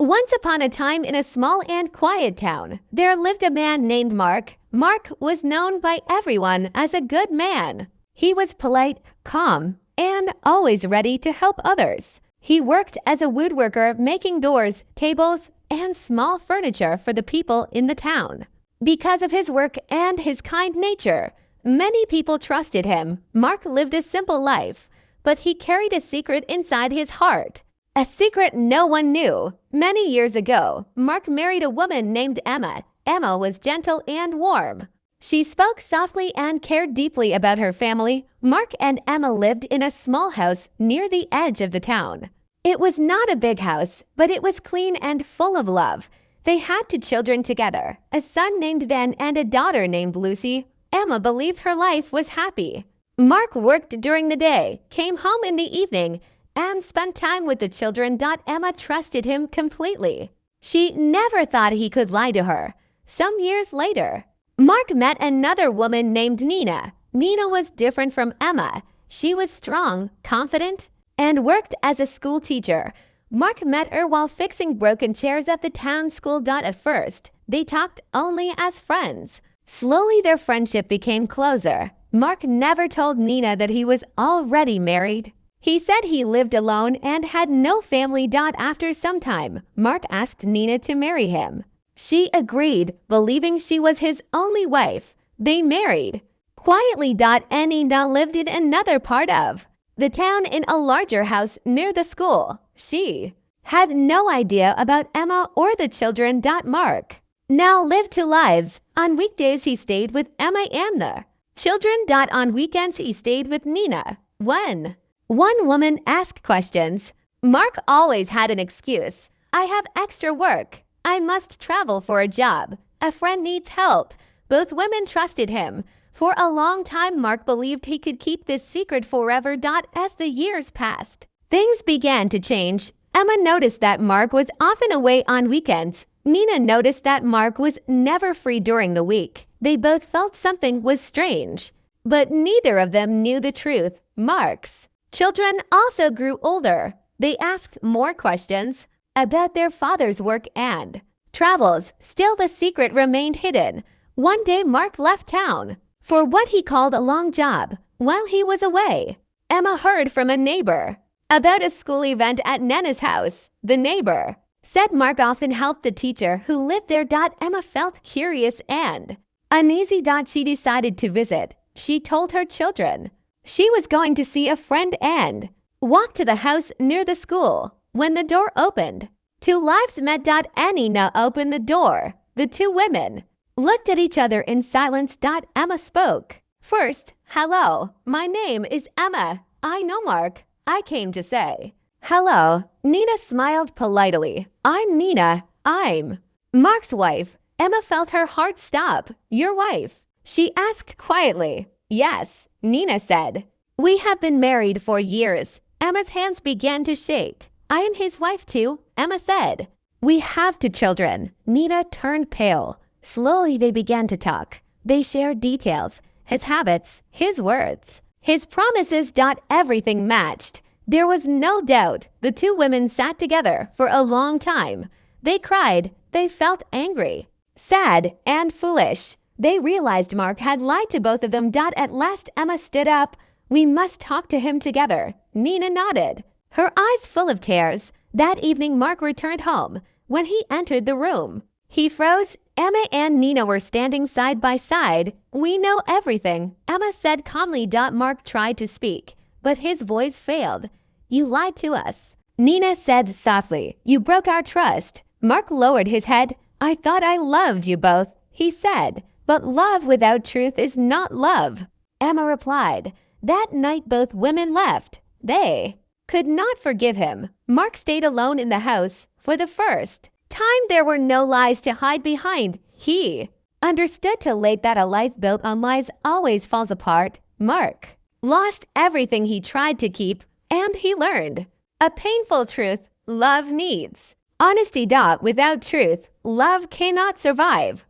Once upon a time in a small and quiet town, there lived a man named Mark. Mark was known by everyone as a good man. He was polite, calm, and always ready to help others. He worked as a woodworker making doors, tables, and small furniture for the people in the town. Because of his work and his kind nature, many people trusted him. Mark lived a simple life, but he carried a secret inside his heart. A secret no one knew. Many years ago, Mark married a woman named Emma. Emma was gentle and warm. She spoke softly and cared deeply about her family. Mark and Emma lived in a small house near the edge of the town. It was not a big house, but it was clean and full of love. They had 2 children together, a son named Ben and a daughter named Lucy. Emma believed her life was happy. Mark worked during the day, came home in the evening, and spent time with the children. Emma trusted him completely. She never thought he could lie to her. Some years later, Mark met another woman named Nina. Nina was different from Emma. She was strong, confident, and worked as a school teacher. Mark met her while fixing broken chairs at the town school. At first, they talked only as friends. Slowly, their friendship became closer. Mark never told Nina that he was already married. He said he lived alone and had no family. After some time, Mark asked Nina to marry him. She agreed, believing she was his only wife. They married. Quietly. Nina lived in another part of the town in a larger house near the school. She had no idea about Emma or the children. Mark now lived 2 lives. On weekdays, he stayed with Emma and the children. On weekends, he stayed with Nina. When one woman asked questions, Mark always had an excuse. I have extra work. I must travel for a job. A friend needs help. Both women trusted him. For a long time, Mark believed he could keep this secret forever. As the years passed, things began to change. Emma noticed that Mark was often away on weekends. Nina noticed that Mark was never free during the week. They both felt something was strange, but neither of them knew the truth. Mark's children also grew older. They asked more questions about their father's work and travels. Still, the secret remained hidden. One day, Mark left town for what he called a long job. While he was away, Emma heard from a neighbor about a school event at Nana's house. The neighbor said Mark often helped the teacher who lived there. Emma felt curious and uneasy. She decided to visit. She told her children she was going to see a friend and walked to the house near the school. When the door opened, 2 lives met. Nina opened the door. The 2 women looked at each other in silence. Emma spoke first. Hello, my name is Emma. I know Mark. I came to say hello. Nina smiled politely. I'm Nina. I'm Mark's wife. Emma felt her heart stop. Your wife? She asked quietly. Yes, Nina said. We have been married for years. Emma's hands began to shake. I am his wife too, Emma said. We have 2 children. Nina turned pale. Slowly, they began to talk. They shared details, his habits, his words, his promises. Everything matched. There was no doubt. The 2 women sat together for a long time. They cried. They felt angry, sad, and foolish. They realized Mark had lied to both of them. At last, Emma stood up. We must talk to him together. Nina nodded, her eyes full of tears. That evening, Mark returned home. When he entered the room, he froze. Emma and Nina were standing side by side. We know everything, Emma said calmly. Mark tried to speak, but his voice failed. You lied to us, Nina said softly. You broke our trust. Mark lowered his head. I thought I loved you both, he said. But love without truth is not love, Emma replied. That night, both women left. They could not forgive him. Mark stayed alone in the house. For the first time, there were no lies to hide behind. He understood too late that a life built on lies always falls apart. Mark lost everything he tried to keep, and he learned a painful truth: love needs honesty. Without truth, love cannot survive.